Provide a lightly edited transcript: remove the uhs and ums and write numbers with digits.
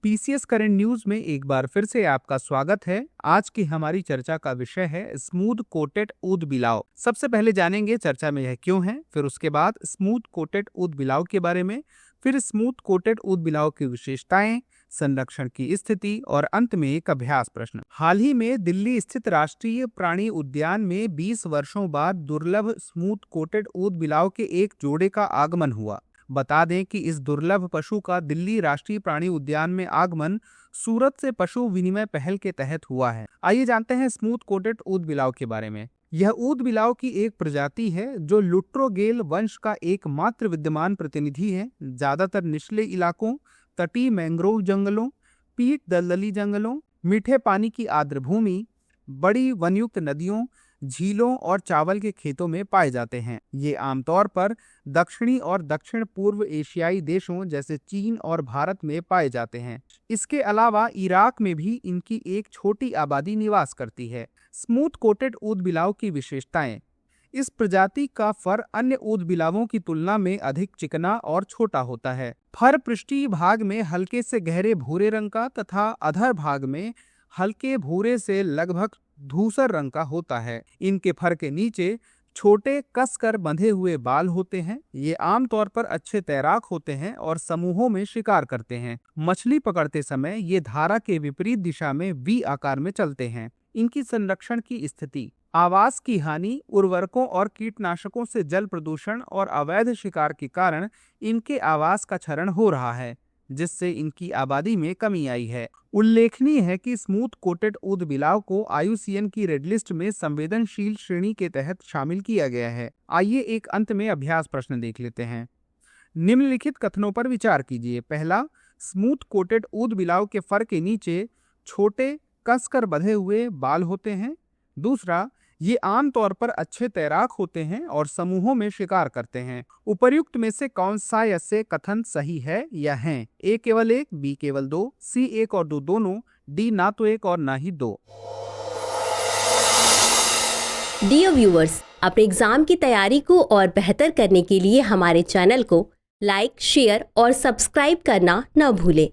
PCS current news में एक बार फिर से आपका स्वागत है। आज की हमारी चर्चा का विषय है स्मूथ कोटेड ऊद बिलाव। सबसे पहले जानेंगे चर्चा में यह क्यों है, फिर उसके बाद स्मूथ कोटेड ऊद बिलाव के बारे में, फिर स्मूथ कोटेड ऊद बिलाव की विशेषताएं, संरक्षण की स्थिति और अंत में एक अभ्यास प्रश्न। हाल ही में दिल्ली स्थित राष्ट्रीय प्राणी उद्यान में 20 वर्षों बाद दुर्लभ स्मूथ कोटेड ऊद बिलाव के एक जोड़े का आगमन हुआ। बता दें कि इस दुर्लभ पशु का दिल्ली राष्ट्रीय प्राणी उद्यान में आगमन सूरत से पशु विनिमय पहल के तहत हुआ है। आइए जानते हैं स्मूथ कोटेड ऊद बिलाव के बारे में। यह ऊद बिलाव की एक प्रजाति है जो लुट्रोगेल वंश का एकमात्र विद्यमान प्रतिनिधि है। ज्यादातर निचले इलाकों, तटीय मैंग्रोव जंगलों, पीट दलदली जंगलों, मीठे पानी की आर्द्र भूमि, बड़ी वनयुक्त नदियों, झीलों और चावल के खेतों में पाए जाते हैं। ये आमतौर पर दक्षिणी और दक्षिण पूर्व एशियाई देशों जैसे चीन और भारत में पाए जाते हैं। इसके अलावा इराक में भी इनकी एक छोटी आबादी निवास करती है। स्मूथ कोटेड ऊद बिलाव की विशेषताएं। इस प्रजाति का फर अन्य ऊद बिलावों की तुलना में अधिक चिकना और छोटा होता है। फर पृष्ठीय भाग में हल्के से गहरे भूरे रंग का तथा अधर भाग में हल्के भूरे से लगभग धूसर रंग का होता है। इनके फर के नीचे छोटे कसकर बंधे हुए बाल होते हैं। ये आमतौर पर अच्छे तैराक होते हैं और समूहों में शिकार करते हैं। मछली पकड़ते समय ये धारा के विपरीत दिशा में वी आकार में चलते हैं। इनकी संरक्षण की स्थिति। आवास की हानि, उर्वरकों और कीटनाशकों से जल प्रदूषण और अवैध शिकार के कारण इनके आवास का क्षरण हो रहा है, जिससे इनकी आबादी में कमी आई है। उल्लेखनीय है कि स्मूथ कोटेड ऊद बिलाव को IUCN की रेड लिस्ट में संवेदनशील श्रेणी के तहत शामिल किया गया है। आइए एक अंत में अभ्यास प्रश्न देख लेते हैं। निम्नलिखित कथनों पर विचार कीजिए। पहला, स्मूथ कोटेड ऊद बिलाव के फर के नीचे छोटे कसकर बंधे हुए बाल होते हैं। दूसरा, ये आमतौर पर अच्छे तैराक होते हैं और समूहों में शिकार करते हैं। उपर्युक्त में से कौन सा ऐसे कथन सही है या हैं? ए केवल एक, बी केवल दो, सी एक और दो दोनों, डी ना तो एक और ना ही दो। डियर व्यूअर्स, अपने एग्जाम की तैयारी को और बेहतर करने के लिए हमारे चैनल को लाइक, शेयर और सब्सक्राइब करना न भूलें।